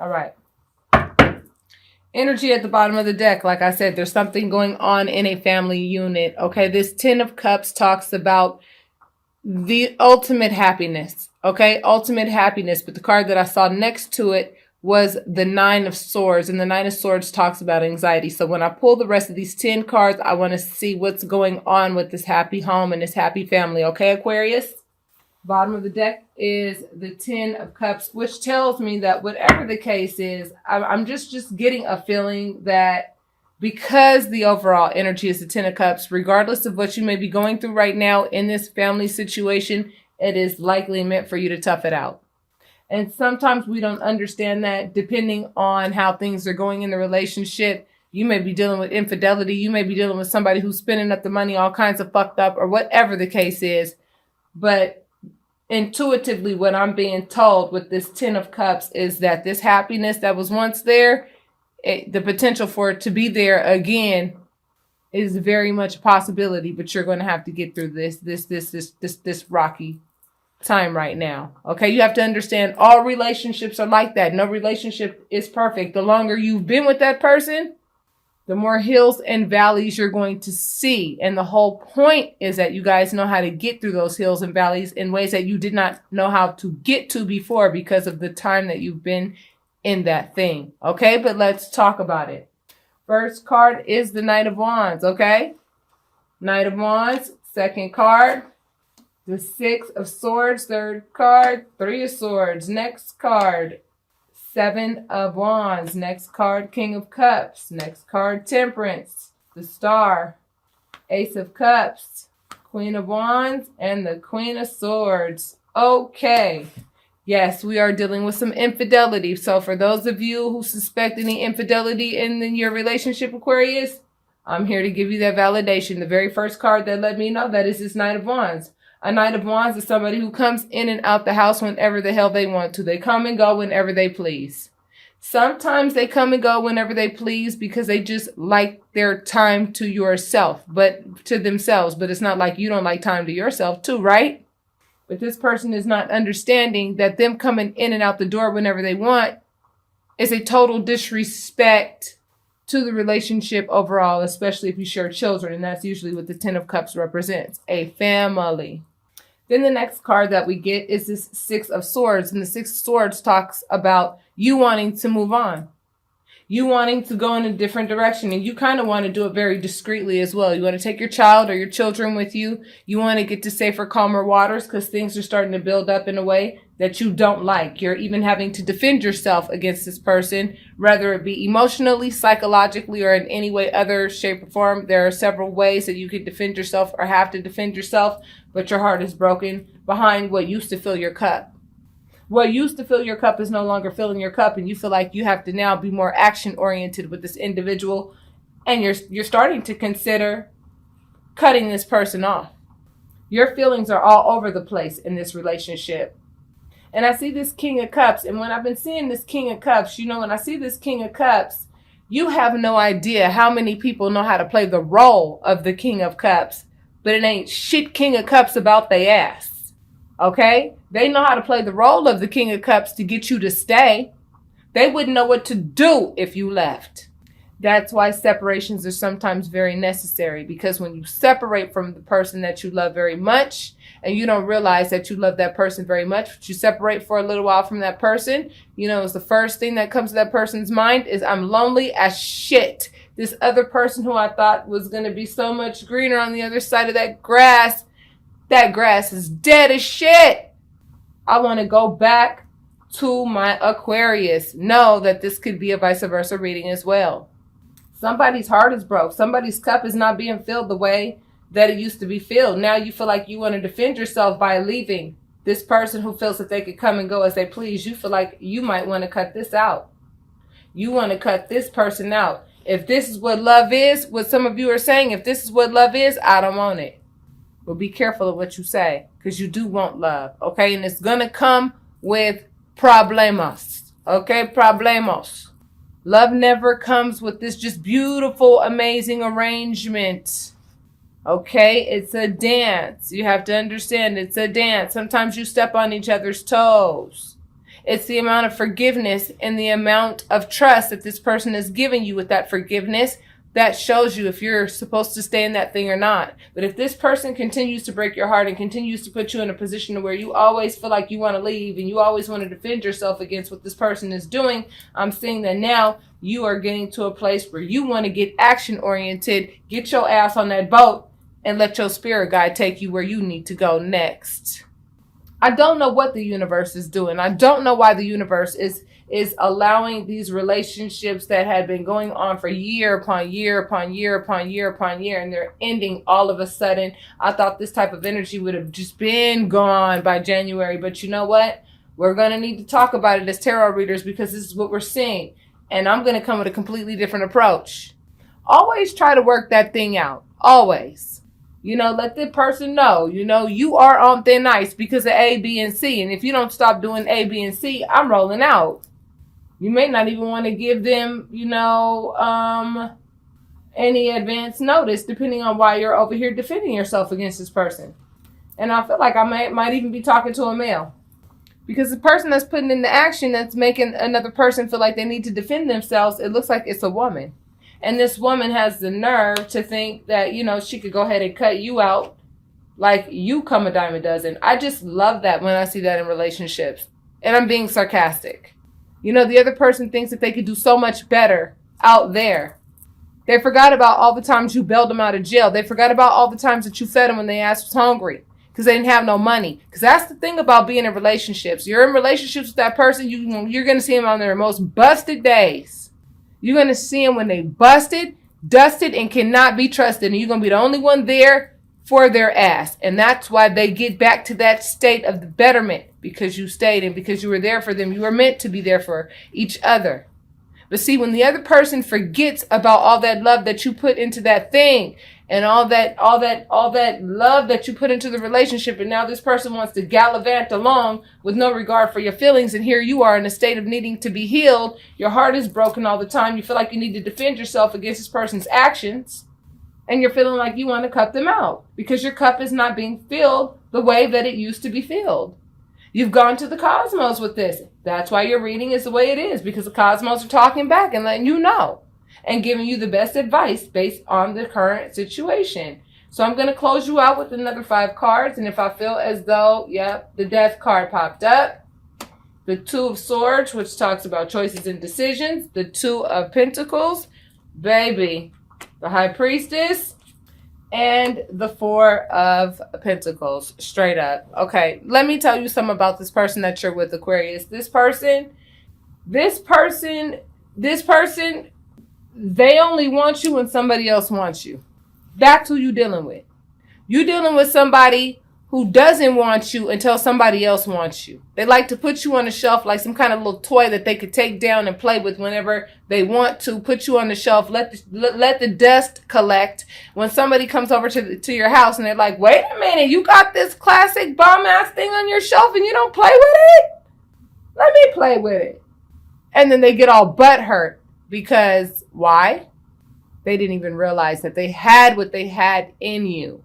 All right. Energy at the bottom of the deck. Like I said, there's something going on in a family unit. Okay. This 10 of Cups talks about the ultimate happiness. Okay. Ultimate happiness. But the card that I saw next to it was the 9 of Swords. And the 9 of Swords talks about anxiety. So when I pull the rest of these 10 cards, I want to see what's going on with this happy home and this happy family. Okay, Aquarius? Bottom of the deck is the 10 of Cups, which tells me that whatever the case is, I'm just getting a feeling that because the overall energy is the 10 of Cups, regardless of what you may be going through right now in this family situation, it is likely meant for you to tough it out. And sometimes we don't understand that depending on how things are going in the relationship. You may be dealing with infidelity. You may be dealing with somebody who's spending up the money all kinds of fucked up or whatever the case is. But intuitively, what I'm being told with this 10 of Cups is that this happiness that was once there, the potential for it to be there again is very much a possibility, but you're going to have to get through this rocky time right now. Okay. You have to understand all relationships are like that. No relationship is perfect. The longer you've been with that person, the more hills and valleys you're going to see. And the whole point is that you guys know how to get through those hills and valleys in ways that you did not know how to get to before because of the time that you've been in that thing. Okay, but let's talk about it. First card is the Knight of Wands. Okay, Knight of Wands. Second card, the 6 of Swords. Third card, 3 of Swords. Next card, 7 of Wands. Next card, King of Cups. Next card, Temperance. The Star. Ace of Cups. Queen of Wands. And the Queen of Swords. Okay. Yes, we are dealing with some infidelity. So for those of you who suspect any infidelity in your relationship, Aquarius, I'm here to give you that validation. The very first card that let me know that is this Knight of Wands. A Knight of Wands is somebody who comes in and out the house whenever the hell they want to. They come and go whenever they please. Sometimes they come and go whenever they please because they just like their time to yourself, but to themselves. But it's not like you don't like time to yourself too, right? But this person is not understanding that them coming in and out the door whenever they want is a total disrespect to the relationship overall, especially if you share children. And that's usually what the 10 of Cups represents, a family. Then the next card that we get is this 6 of Swords. And the 6 of Swords talks about you wanting to move on. You wanting to go in a different direction. And you kind of want to do it very discreetly as well. You want to take your child or your children with you. You want to get to safer, calmer waters because things are starting to build up in a way that you don't like. You're even having to defend yourself against this person, whether it be emotionally, psychologically, or in any way, other shape or form. There are several ways that you could defend yourself or have to defend yourself, but your heart is broken behind what used to fill your cup. What used to fill your cup is no longer filling your cup, and you feel like you have to now be more action-oriented with this individual, and you're starting to consider cutting this person off. Your feelings are all over the place in this relationship. And I see this King of Cups, and when I've been seeing this King of Cups, when I see this King of Cups, you have no idea how many people know how to play the role of the King of Cups, but it ain't shit King of Cups about they ass. Okay? They know how to play the role of the King of Cups to get you to stay. They wouldn't know what to do if you left. That's why separations are sometimes very necessary, because when you separate from the person that you love very much and you don't realize that you love that person very much, but you separate for a little while from that person, it's the first thing that comes to that person's mind is I'm lonely as shit. This other person who I thought was going to be so much greener on the other side of that grass is dead as shit. I want to go back to my Aquarius. Know that this could be a vice versa reading as well. Somebody's heart is broke. Somebody's cup is not being filled the way that it used to be filled. Now you feel like you want to defend yourself by leaving this person who feels that they could come and go as they please. You feel like you might want to cut this out. You want to cut this person out. If this is what love is, what some of you are saying, if this is what love is, I don't want it. But be careful of what you say, because you do want love, okay? And it's going to come with problemos, okay? Problemos. Love never comes with this just beautiful, amazing arrangement, okay? It's a dance. You have to understand it's a dance. Sometimes you step on each other's toes. It's the amount of forgiveness and the amount of trust that this person is giving you with that forgiveness that shows you if you're supposed to stay in that thing or not. But if this person continues to break your heart and continues to put you in a position where you always feel like you want to leave and you always want to defend yourself against what this person is doing, I'm seeing that now you are getting to a place where you want to get action oriented, get your ass on that boat, and let your spirit guide take you where you need to go next. I don't know what the universe is doing. I don't know why the universe is allowing these relationships that had been going on for year upon year upon year upon year upon year, and they're ending all of a sudden. I thought this type of energy would have just been gone by January, but you know what? We're going to need to talk about it as tarot readers because this is what we're seeing, and I'm going to come with a completely different approach. Always try to work that thing out. Always. Let the person know, you are on thin ice because of A, B, and C. And if you don't stop doing A, B, and C, I'm rolling out. You may not even want to give them, any advance notice, depending on why you're over here defending yourself against this person. And I feel like I might even be talking to a male. Because the person that's putting in the action that's making another person feel like they need to defend themselves, it looks like it's a woman. And this woman has the nerve to think that, she could go ahead and cut you out like you come a dime a dozen. I just love that when I see that in relationships. And I'm being sarcastic. The other person thinks that they could do so much better out there. They forgot about all the times you bailed them out of jail. They forgot about all the times that you fed them when they was hungry because they didn't have no money. Because that's the thing about being in relationships. You're in relationships with that person, you're going to see them on their most busted days. You're going to see them when they busted, dusted, and cannot be trusted. And you're going to be the only one there for their ass. And that's why they get back to that state of the betterment. Because you stayed and because you were there for them. You were meant to be there for each other. But see, when the other person forgets about all that love that you put into that thing and all that love that you put into the relationship, and now this person wants to gallivant along with no regard for your feelings, and here you are in a state of needing to be healed. Your heart is broken all the time. You feel like you need to defend yourself against this person's actions, and you're feeling like you want to cut them out because your cup is not being filled the way that it used to be filled. You've gone to the cosmos with this. That's why your reading is the way it is, because the cosmos are talking back and letting you know and giving you the best advice based on the current situation. So I'm going to close you out with another 5 cards. And if I feel as though, the Death card popped up, the 2 of Swords, which talks about choices and decisions, the 2 of Pentacles, baby, the High Priestess, and the 4 of Pentacles, straight up. Okay, let me tell you something about this person that you're with, Aquarius. This person, they only want you when somebody else wants you. That's who you're dealing with. You're dealing with somebody who doesn't want you until somebody else wants you. They like to put you on the shelf like some kind of little toy that they could take down and play with whenever they want to. Put you on the shelf, let the dust collect. When somebody comes over to your house and they're like, wait a minute, you got this classic bomb-ass thing on your shelf and you don't play with it? Let me play with it. And then they get all butthurt because why? They didn't even realize that they had what they had in you.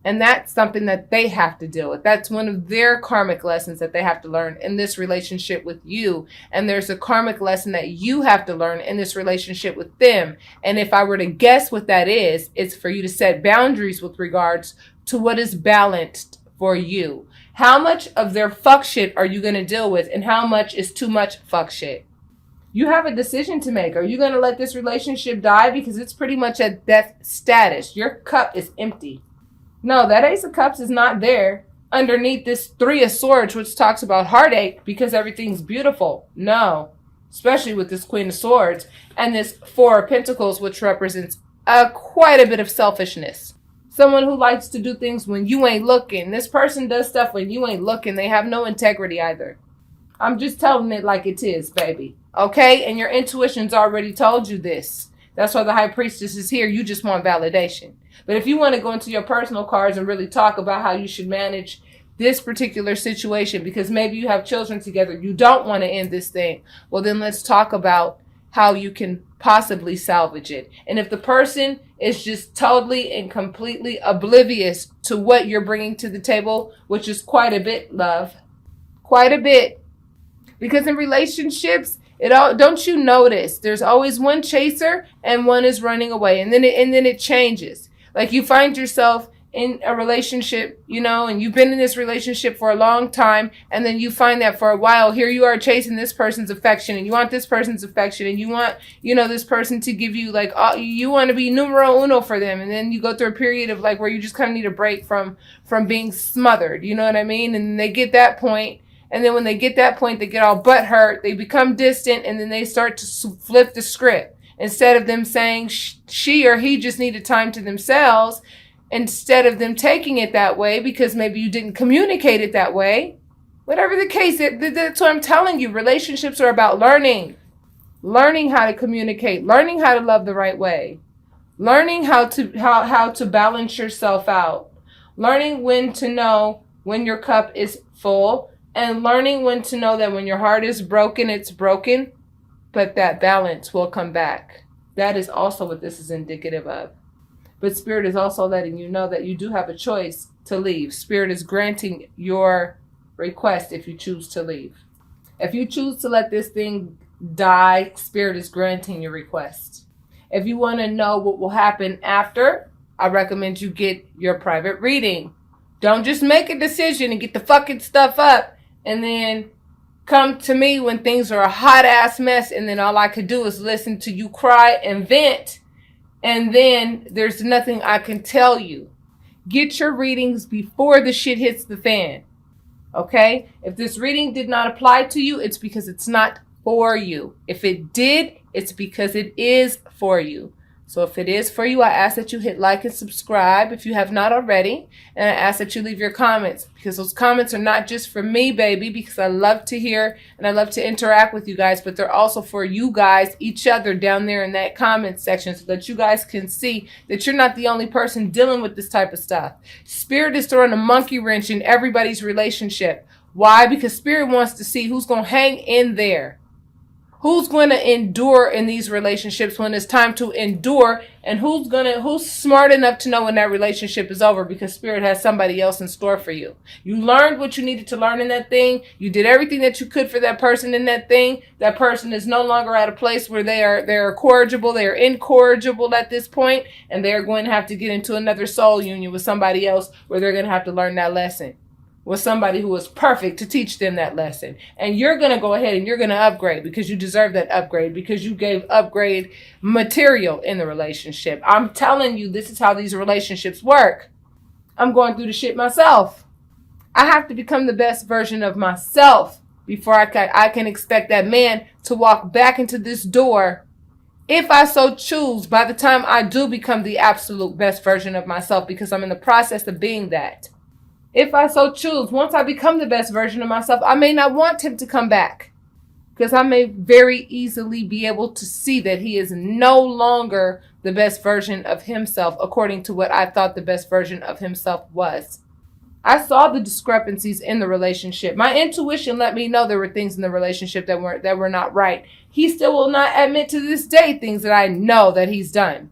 And that's something that they have to deal with. That's one of their karmic lessons that they have to learn in this relationship with you. And there's a karmic lesson that you have to learn in this relationship with them. And if I were to guess what that is, it's for you to set boundaries with regards to what is balanced for you. How much of their fuck shit are you going to deal with? And how much is too much fuck shit? You have a decision to make. Are you going to let this relationship die? Because it's pretty much at death status. Your cup is empty. No, that Ace of Cups is not there underneath this 3 of Swords, which talks about heartache because everything's beautiful. No, especially with this Queen of Swords and this 4 of Pentacles, which represents quite a bit of selfishness. Someone who likes to do things when you ain't looking. This person does stuff when you ain't looking. They have no integrity either. I'm just telling it like it is, baby. Okay? And your intuition's already told you this. That's why the High Priestess is here. You just want validation. But if you want to go into your personal cards and really talk about how you should manage this particular situation, because maybe you have children together, you don't want to end this thing, well, then let's talk about how you can possibly salvage it. And if the person is just totally and completely oblivious to what you're bringing to the table, which is quite a bit, love, quite a bit, Because in relationships, don't you notice there's always one chaser and one is running away, and then it changes. Like you find yourself in a relationship, and you've been in this relationship for a long time, and then you find that for a while, here you are chasing this person's affection, and you want this person's affection, and you want, this person to give you you want to be numero uno for them, and then you go through a period of where you just kind of need a break from being smothered, you know what I mean? And they get that point, and then when they get that point, they get all butthurt, they become distant, and then they start to flip the script. Instead of them saying she or he just needed time to themselves, instead of them taking it that way because maybe you didn't communicate it that way, whatever the case, that's what I'm telling you. Relationships are about learning how to communicate, learning how to love the right way, learning how to balance yourself out, learning when to know when your cup is full, and learning when to know that when your heart is broken, it's broken, but that balance will come back. That is also what this is indicative of. But Spirit is also letting you know that you do have a choice to leave. Spirit is granting your request if you choose to leave. If you choose to let this thing die, Spirit is granting your request. If you want to know what will happen after, I recommend you get your private reading. Don't just make a decision and get the fucking stuff up and then come to me when things are a hot ass mess, and then all I could do is listen to you cry and vent. And then there's nothing I can tell you. Get your readings before the shit hits the fan. Okay? If this reading did not apply to you, it's because it's not for you. If it did, it's because it is for you. So if it is for you, I ask that you hit like and subscribe if you have not already. And I ask that you leave your comments, because those comments are not just for me, baby, because I love to hear and I love to interact with you guys, but they're also for you guys, each other down there in that comment section, so that you guys can see that you're not the only person dealing with this type of stuff. Spirit is throwing a monkey wrench in everybody's relationship. Why? Because Spirit wants to see who's going to hang in there. Who's going to endure in these relationships when it's time to endure, and who's smart enough to know when that relationship is over, because Spirit has somebody else in store for you. You learned what you needed to learn in that thing. You did everything that you could for that person in that thing. That person is no longer at a place where they're corrigible. They are incorrigible at this point, and they're going to have to get into another soul union with somebody else where they're going to have to learn that lesson with somebody who is perfect to teach them that lesson. And you're going to go ahead and you're going to upgrade, because you deserve that upgrade, because you gave upgrade material in the relationship. I'm telling you, this is how these relationships work. I'm going through the shit myself. I have to become the best version of myself before I can expect that man to walk back into this door, if I so choose, by the time I do become the absolute best version of myself, because I'm in the process of being that. If I so choose, once I become the best version of myself, I may not want him to come back, because I may very easily be able to see that he is no longer the best version of himself, according to what I thought the best version of himself was. I saw the discrepancies in the relationship. My intuition let me know there were things in the relationship that were not right. He still will not admit to this day things that I know that he's done.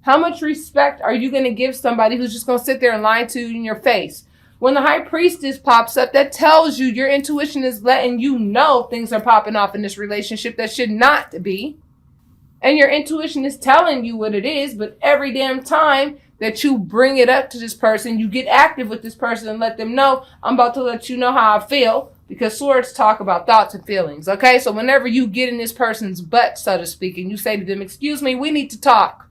How much respect are you going to give somebody who's just going to sit there and lie to you in your face? When the high priestess pops up, that tells you, your intuition is letting you know things are popping off in this relationship that should not be. And your intuition is telling you what it is, but every damn time that you bring it up to this person, you get active with this person and let them know, I'm about to let you know how I feel, because swords talk about thoughts and feelings, okay? So whenever you get in this person's butt, so to speak, and you say to them, excuse me, we need to talk.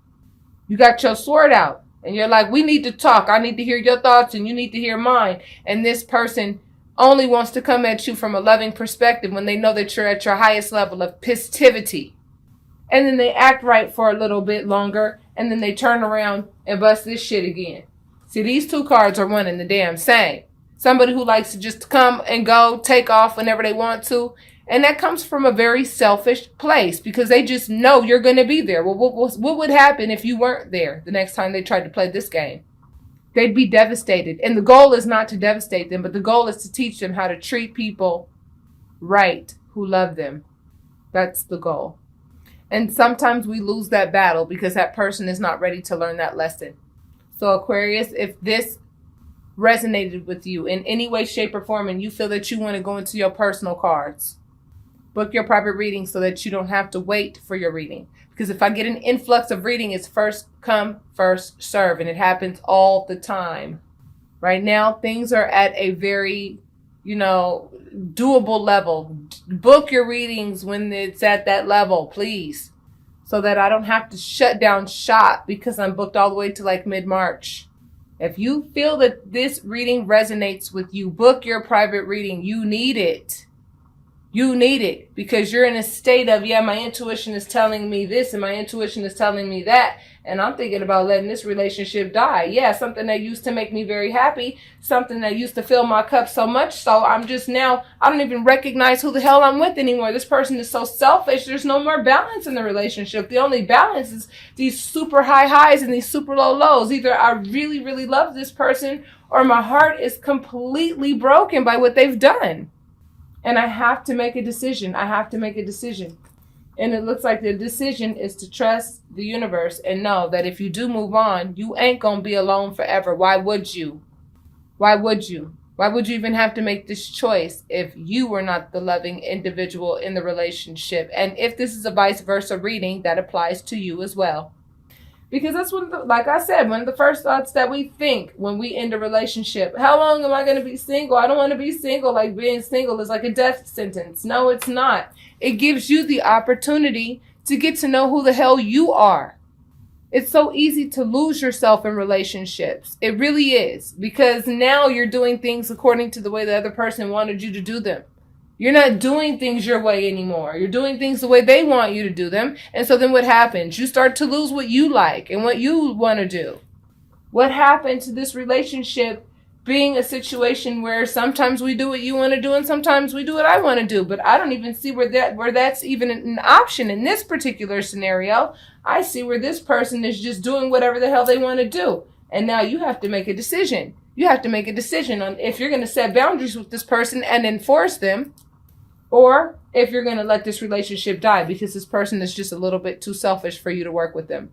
You got your sword out. And you're like, we need to talk. I need to hear your thoughts and you need to hear mine. And this person only wants to come at you from a loving perspective when they know that you're at your highest level of pistivity. And then they act right for a little bit longer, and then they turn around and bust this shit again. See, these two cards are one and the damn same. Somebody who likes to just come and go, take off whenever they want to. And that comes from a very selfish place, because they just know you're going to be there. Well, what would happen if you weren't there the next time they tried to play this game? They'd be devastated. And the goal is not to devastate them, but the goal is to teach them how to treat people right who love them. That's the goal. And sometimes we lose that battle because that person is not ready to learn that lesson. So Aquarius, if this resonated with you in any way, shape, or form, and you feel that you want to go into your personal cards, Book your private reading so that you don't have to wait for your reading. Because if I get an influx of reading, it's first come, first serve. And it happens all the time. Right now, things are at a very, doable level. Book your readings when it's at that level, please. So that I don't have to shut down shop because I'm booked all the way to like mid-March. If you feel that this reading resonates with you, book your private reading. You need it. You need it because you're in a state of, my intuition is telling me this and my intuition is telling me that. And I'm thinking about letting this relationship die. Yeah, something that used to make me very happy. Something that used to fill my cup so much. So I'm just now, I don't even recognize who the hell I'm with anymore. This person is so selfish. There's no more balance in the relationship. The only balance is these super high highs and these super low lows. Either I really, really love this person or my heart is completely broken by what they've done. And I have to make a decision. And it looks like the decision is to trust the universe and know that if you do move on, you ain't going to be alone forever. Why would you? Why would you even have to make this choice if you were not the loving individual in the relationship? And if this is a vice versa reading, that applies to you as well. Because that's like I said, one of the first thoughts that we think when we end a relationship. How long am I going to be single? I don't want to be single. Like being single is like a death sentence. No, it's not. It gives you the opportunity to get to know who the hell you are. It's so easy to lose yourself in relationships. It really is. Because now you're doing things according to the way the other person wanted you to do them. You're not doing things your way anymore. You're doing things the way they want you to do them. And so then what happens? You start to lose what you like and what you want to do. What happened to this relationship being a situation where sometimes we do what you want to do and sometimes we do what I want to do? But I don't even see where that's even an option in this particular scenario. I see where this person is just doing whatever the hell they want to do. And now you have to make a decision. You have to make a decision on if you're going to set boundaries with this person and enforce them, or if you're going to let this relationship die because this person is just a little bit too selfish for you to work with them.